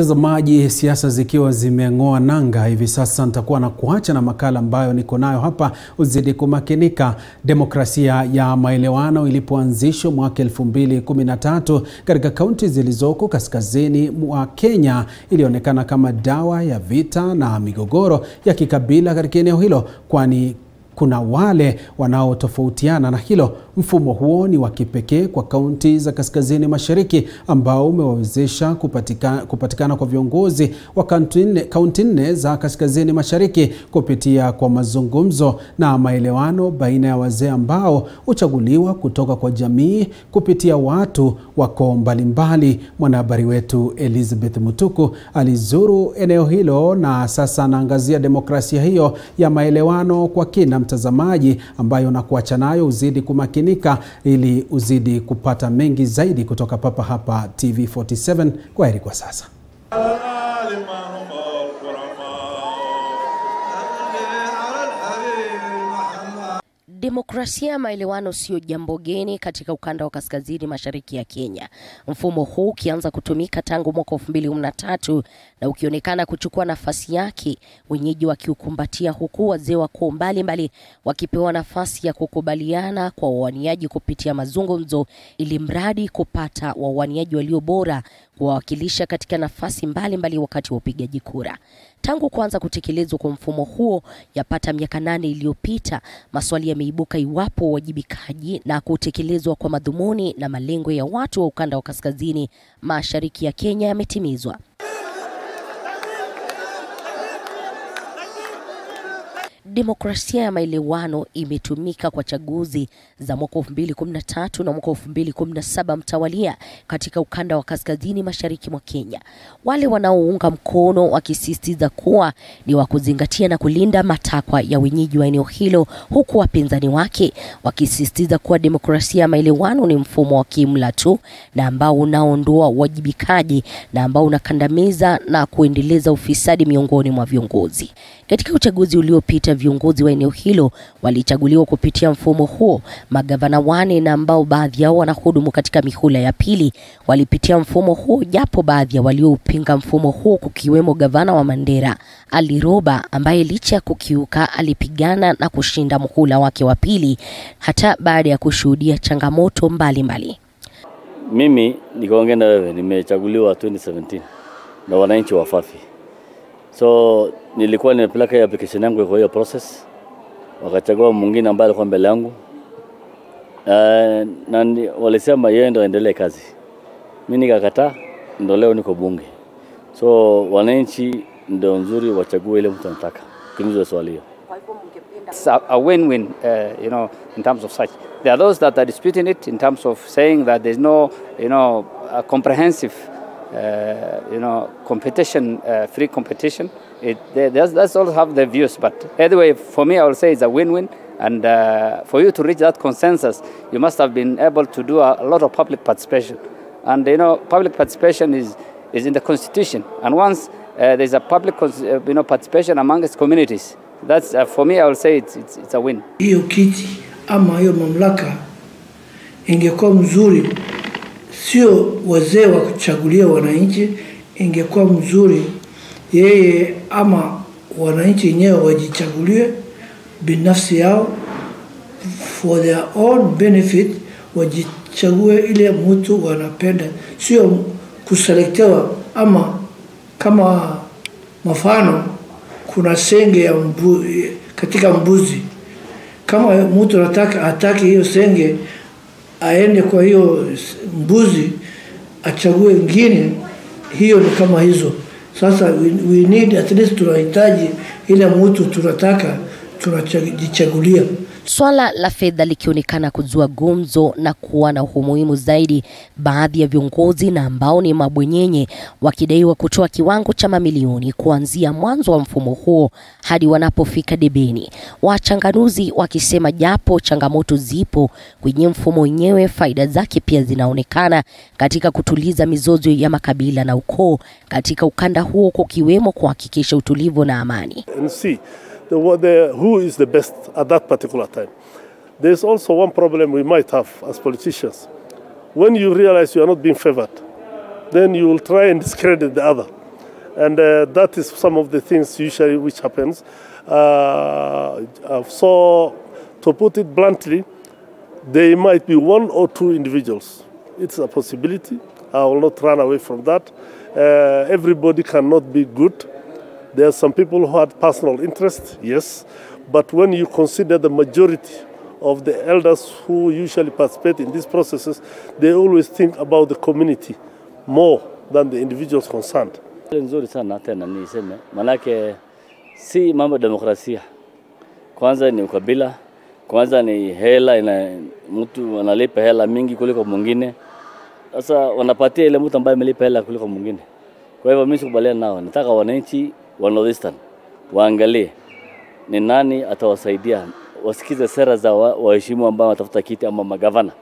Mtazamaji, siasa zikiwa zimeng'oa nanga, hivi sasa nitakuwa na kuacha na makala ambayo niko nayo hapa, uzidi kumakinika. Demokrasia ya maelewano ilipoanzishwa mwaka 2013 katika kaunti zilizoko kaskazini mwa Kenya, ilionekana kama dawa ya vita na migogoro ya kikabila katika eneo hilo, kwani kuna wale wanaotofautiana na hilo. Mfumo huo ni wa kipekee kwa kaunti za kaskazini mashariki, ambao umewawezesha kupatikana kwa viongozi wa kaunti 4 za kaskazini mashariki kupitia kwa mazungumzo na maelewano baina ya wazee ambao huchaguliwa kutoka kwa jamii kupitia watu wako mbalimbali. Mwanahabari wetu Elizabeth Mutuku alizuru eneo hilo na sasa anaangazia demokrasia hiyo ya maelewano kwa kina, mtazamaji, ambayo nakuacha nayo uzidi kumakinika ili uzidi kupata mengi zaidi kutoka papa hapa TV47. Kwaheri kwa sasa. Demokrasia ya maelewano sio jambo geni katika ukanda wa kaskazini mashariki ya Kenya. Mfumo huu ukianza kutumika tangu mwaka 2013 na ukionekana kuchukua nafasi yake, wenyeji wakiukumbatia, huku wazee wa koo mbalimbali wakipewa nafasi ya kukubaliana kwa wawaniaji kupitia mazungumzo, ili mradi kupata wawaniaji walio bora kuwakilisha katika nafasi mbalimbali wakati wa upigaji kura. Tangu kuanza kutekelezwa kwa mfumo huo yapata miaka 8 iliyopita, maswali yameibuka iwapo uwajibikaji na kutekelezwa kwa madhumuni na malengo ya watu wa ukanda wa kaskazini mashariki ya Kenya yametimizwa. Demokrasia ya maelewano imetumika kwa chaguzi za mwaka 2013 na mwaka 2017 mtawalia katika ukanda wa kaskazini mashariki mwa Kenya. Wale wanaounga mkono wakisisitiza kuwa ni wa kuzingatia na kulinda matakwa ya wenyeji wa eneo hilo, huku wapinzani wake wakisisitiza kuwa demokrasia ya maelewano ni mfumo wa kiimla tu na ambao unaondoa uwajibikaji na ambao unakandamiza na kuendeleza ufisadi miongoni mwa viongozi. Katika uchaguzi uliopita, viongozi wa eneo hilo walichaguliwa kupitia mfumo huo. Magavana 4 na ambao baadhi yao wanahudumu katika mihula ya pili walipitia mfumo huo, japo baadhi ya waliopinga mfumo huo kukiwemo gavana wa Mandera Ali Roba, ambaye licha ya kukiuka alipigana na kushinda mhula wake wa pili hata baada ya kushuhudia changamoto mbalimbali. Mimi nikaongea na wewe, nimechaguliwa 2017 na wananchi wa Fafi. So nilikuwa nimepeleka application yangu kwa hiyo process, wakachagua mwingine ambaye alikuwa mbele yangu, na walisema yeye ndio aendelee kazi. Mimi nikakataa, ndio leo niko bunge. So wananchi ndio nzuri wachague ile mtu anataka. Kinizo swali hiyo. It's a win-win, in terms of such. There are those that are disputing it in terms of saying that there's no, a comprehensive competition, free competition. That's all have their views, but anyway, for me, I will say it's a win-win. And for you to reach that consensus, you must have been able to do a lot of public participation. And public participation is in the constitution. And once there's a public, participation amongst communities, that's for me, I will say it's a win. Hiyo kiti ama hiyo mamlaka ingekuwa mzuri, sio wazee wa kuchagulia wananchi, ingekuwa mzuri yeye ama wananchi wenyewe wajichagulie binafsi yao for their own benefit, wajichague ile mtu wanapenda, sio kuselektewa. Ama kama mfano kuna senge ya katika mbuzi, kama mtu ataki hiyo senge aende kwa hiyo mbuzi achague wengine, hiyo ni kama hizo. Sasa we need, at least tunahitaji ile mtu tunataka tunajichagulia. Swala la fedha likionekana kuzua gumzo na kuwa na umuhimu zaidi, baadhi ya viongozi na ambao ni mabwenyenye wakidaiwa kutoa kiwango cha mamilioni kuanzia mwanzo wa mfumo huo hadi wanapofika debeni. Wachanganuzi wakisema japo changamoto zipo kwenye mfumo wenyewe, faida zake pia zinaonekana katika kutuliza mizozo ya makabila na ukoo katika ukanda huo, kukiwemo kuhakikisha utulivu na amani. Who is the best at that particular time. There's also one problem we might have as politicians. When you realize you are not being favored, then you will try and discredit the other. And that is some of the things usually which happens. So, to put it bluntly, there might be 1 or 2 individuals. It's a possibility. I will not run away from that. Everybody cannot be good. There are some people who had personal interest, yes. But when you consider the majority of the elders who usually participate in these processes, they always think about the community more than the individuals concerned. Nzuri sana tena niseme, manake si mambo demokrasia. Kwanza ni ukabila, kwanza ni hela, mtu analipa hela mingi kuliko mwingine. Sasa wanapatia ile mtu ambaye amelipa hela kuliko mwingine. Kwa hivyo mimi sikubaliana nao. Nataka wananchi wa Northeastern waangalie ni nani atawasaidia, wasikize sera za waheshimiwa ambao watafuta kiti ama magavana.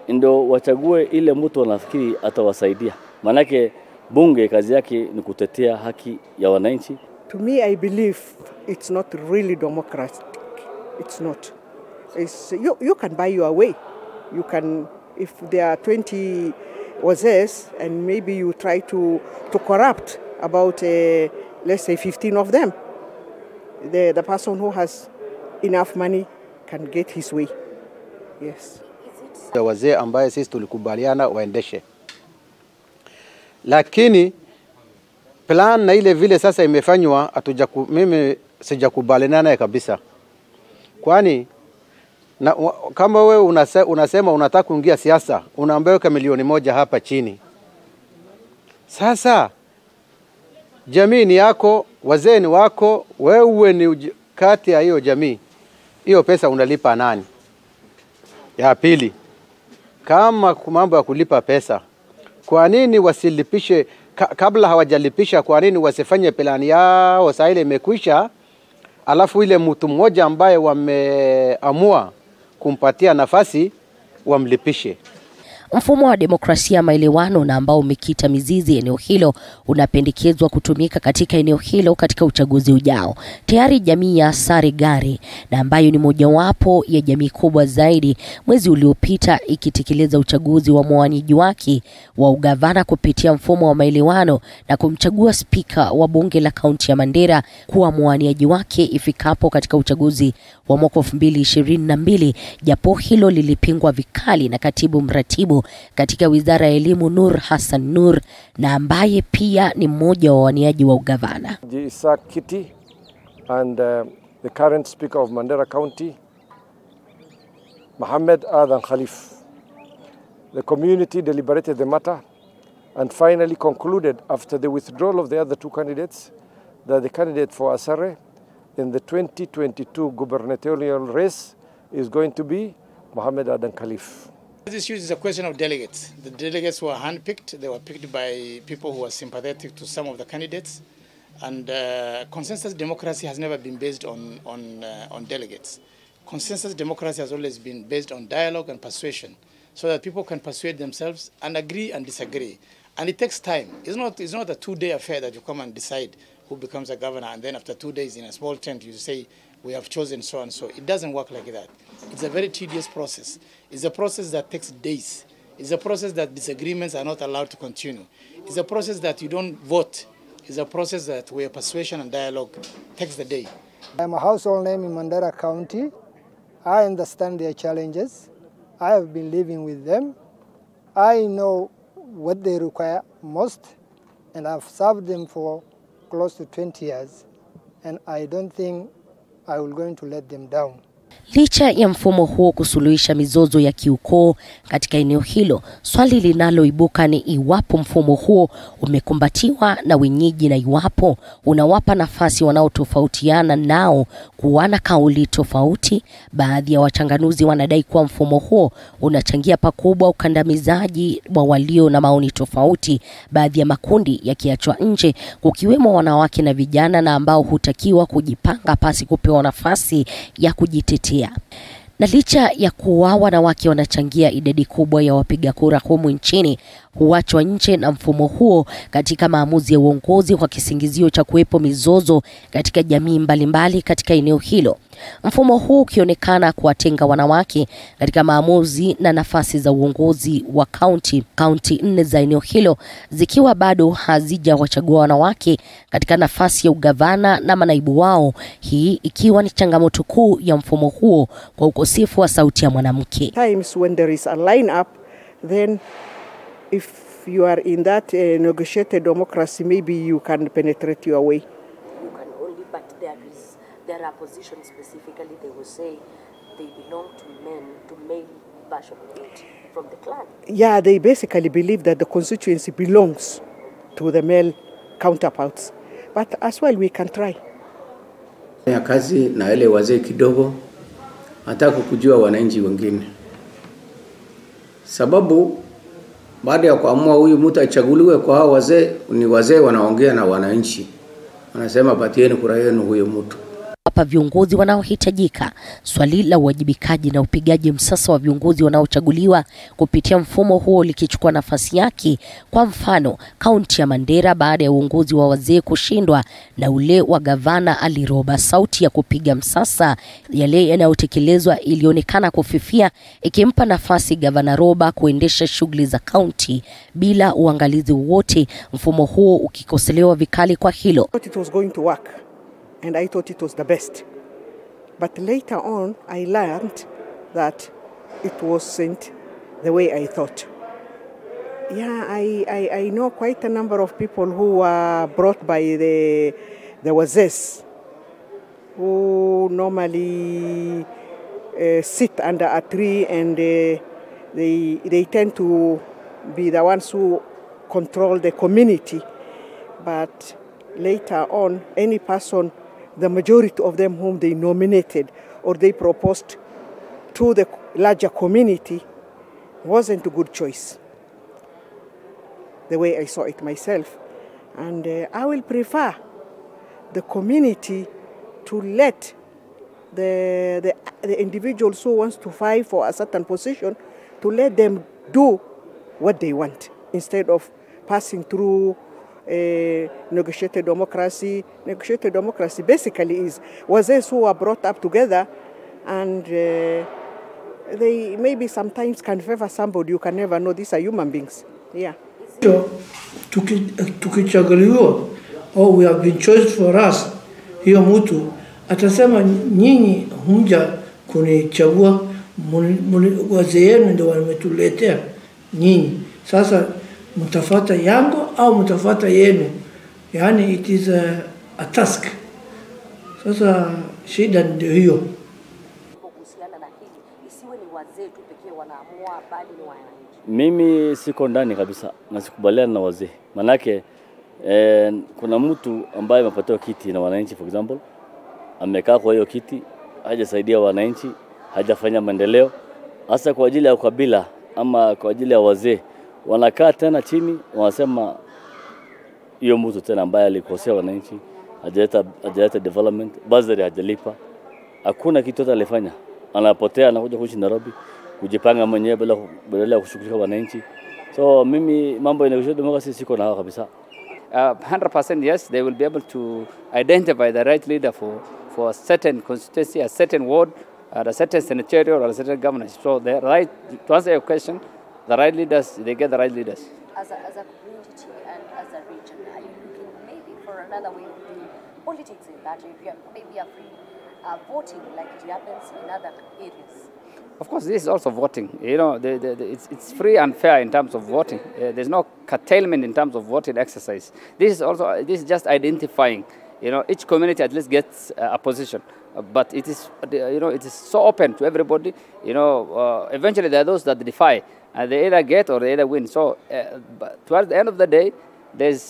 Ndio wachague ile mtu wanafikiri atawasaidia. Manake bunge kazi yake ni kutetea haki ya wananchi. To me, I believe it's not really democratic. It's not. You can buy your way. You can, if there are 20 wazes and maybe you try to corrupt about, let's say 15 of them, the person who has enough money can get his way. Yes. Wazee ambaye sisi tulikubaliana waendeshe. Lakini plan na ile vile sasa imefanywa mimi sijakubaliana naye kabisa. Kwani kama wewe unasema unataka kuingia siasa, unaambiwa milioni 1 hapa chini. Sasa jamii ni yako, wazee ni wako, wewe ni kati ya hiyo jamii. Hiyo pesa unalipa nani? Ya pili, kama mambo ya kulipa pesa, kwa nini wasilipishe kabla hawajalipisha? Kwa nini wasifanye plani yao saa ile imekwisha, alafu ile mtu mmoja ambaye wameamua kumpatia nafasi wamlipishe? Mfumo wa demokrasia maelewano na ambao umekita mizizi eneo hilo unapendekezwa kutumika katika eneo hilo katika uchaguzi ujao. Tayari jamii ya Sarigari, na ambayo ni mojawapo ya jamii kubwa zaidi, mwezi uliopita ikitekeleza uchaguzi wa mwaniaji wake wa ugavana kupitia mfumo wa maelewano na kumchagua spika wa bunge la kaunti ya Mandera kuwa mwaniaji wake ifikapo katika uchaguzi wa mwaka 2022, japo hilo lilipingwa vikali na katibu mratibu katika Wizara ya Elimu Nur Hassan Nur, na ambaye pia ni mmoja wa waniaji wa ugavana. Jinsi and the current speaker of Mandera County, Mohamed Adan Khalif. The community deliberated the matter and finally concluded after the withdrawal of the other 2 candidates that the candidate for Asare in the 2022 gubernatorial race is going to be Mohamed Adan Khalif. This issue is a question of delegates. The delegates were handpicked. They were picked by people who are sympathetic to some of the candidates. And consensus democracy has never been based on delegates. Consensus democracy has always been based on dialogue and persuasion, so that people can persuade themselves and agree and disagree. And it takes time. It's not a 2-day affair that you come and decide who becomes a governor, and then after 2 days in a small tent you say, we have chosen so and so. It doesn't work like that. It's a very tedious process. It's a process that takes days. It's a process that disagreements are not allowed to continue. It's a process that you don't vote. It's a process that where persuasion and dialogue takes the day. I'm a household name in Mandera County. I understand their challenges. I have been living with them. I know what they require most, and I've served them for close to 20 years, and I don't think I will going to let them down. Licha ya mfumo huo kusuluhisha mizozo ya kiukoo katika eneo hilo, swali linaloibuka ni iwapo mfumo huo umekumbatiwa na wenyeji na iwapo unawapa nafasi wanaotofautiana nao kuwana kauli tofauti. Baadhi ya wachanganuzi wanadai kuwa mfumo huo unachangia pakubwa ukandamizaji wa walio na maoni tofauti, baadhi ya makundi yakiachwa nje, kukiwemo wanawake na vijana, na ambao hutakiwa kujipanga pasi kupewa nafasi ya kujitetea. Na licha ya kuwa wanawake wanachangia idadi kubwa ya wapiga kura humu nchini, huachwa nje na mfumo huo katika maamuzi ya uongozi kwa kisingizio cha kuwepo mizozo katika jamii mbalimbali katika eneo hilo. Mfumo huu ukionekana kuwatenga wanawake katika maamuzi na nafasi za uongozi wa kaunti 4 za eneo hilo zikiwa bado hazijawachagua wanawake katika nafasi ya ugavana na manaibu wao, hii ikiwa ni changamoto kuu ya mfumo huo kwa ukosefu wa sauti ya mwanamke. Times when there is a line up, then if you are in that negotiated democracy, maybe you can penetrate your way. You can only, but there are positions specifically they will say they belong to men, to male version of it from the clan. Yeah, they basically believe that the constituency belongs to the male counterparts. But as well, we can try. Ya kazi na ile wazee kidogo nataka kujua wananchi wengine. Sababu baada ya kuamua huyu mtu achaguliwe kwa hao wazee, ni wazee wanaongea na wananchi. Wanasema patieni kura yenu huyo mtu. Hapa viongozi wanaohitajika, swali la uwajibikaji na upigaji msasa wa viongozi wanaochaguliwa kupitia mfumo huo likichukua nafasi yake. Kwa mfano, kaunti ya Mandera baada ya uongozi wa wazee kushindwa na ule wa gavana aliroba, sauti ya kupiga msasa yale yanayotekelezwa ilionekana kufifia, ikimpa nafasi gavana Roba kuendesha shughuli za kaunti bila uangalizi wowote, mfumo huo ukikosolewa vikali kwa hilo. It was going to work. And I thought it was the best. But later on, I learned that it wasn't the way I thought. Yeah, I know quite a number of people who were brought by the wazes, who normally sit under a tree, and they tend to be the ones who control the community. But later on, any person, the majority of them whom they nominated or they proposed to the larger community, wasn't a good choice, the way I saw it myself. And I will prefer the community to let the individuals who wants to fight for a certain position, to let them do what they want, instead of passing through negotiated democracy. Negotiated democracy basically is wazee who are brought up together, and they maybe sometimes can favor somebody. You can never know. These are human beings. Yeah. Tukichaguliwa, oh, we have been chosen for us, hiyo mtu atasema nyinyi humja kunichagua, wazee yenu ndio wametuletea nyinyi, sasa mtafuata yangu au mtafuata yenu. Yani it is a task. Sasa shida ndio hiyo. Mimi siko ndani kabisa na sikubaliana na wazee. Manake kuna mtu ambaye amepatiwa kiti na wananchi, for example, amekaa kwa hiyo kiti, hajasaidia wananchi, hajafanya maendeleo, hasa kwa ajili ya ukabila ama kwa ajili ya wazee. Wanakaa tena chini wanasema hiyo mtu tena ambaye alikosea wananchi, hajaleta development, bazari hajalipa, hakuna kitu hata alifanya. Anapotea, anakuja kuishi Nairobi kujipanga mwenyewe badala ya kushughulika wananchi. So mimi mambo ya negotiation democracy siko na hawa kabisa. 100% yes, they will be able to identify the right leader for a certain constituency, a certain ward, a certain senatorial or a certain governance. So the right, to answer your question, the right leaders, they get the right leaders. As a community and as a region, are you looking maybe for another way of doing politics in that area? Maybe a free voting like it happens in other areas? Of course, this is also voting. You know, it's free and fair in terms of voting. There's no curtailment in terms of voting exercise. This is just identifying. You know, each community at least gets a position, but it is, you know, it is so open to everybody. You know, eventually there are those that defy, and they either get or they either win. So, but towards the end of the day, there's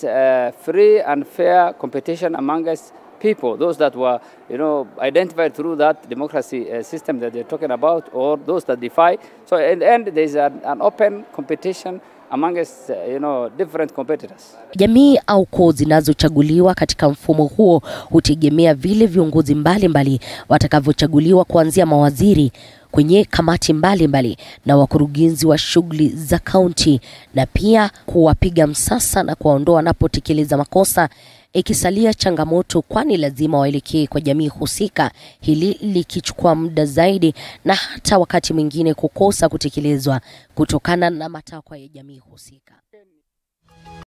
free and fair competition among us people, those that were, you know, identified through that democracy system that they're talking about, or those that defy. So in the end, there's an open competition amongst different competitors. Jamii au koo zinazochaguliwa katika mfumo huo hutegemea vile viongozi mbalimbali watakavyochaguliwa kuanzia mawaziri kwenye kamati mbalimbali na wakurugenzi wa shughuli za kaunti, na pia kuwapiga msasa na kuwaondoa wanapotekeleza makosa, ikisalia changamoto kwani lazima waelekee kwa jamii husika, hili likichukua muda zaidi na hata wakati mwingine kukosa kutekelezwa kutokana na matakwa ya jamii husika.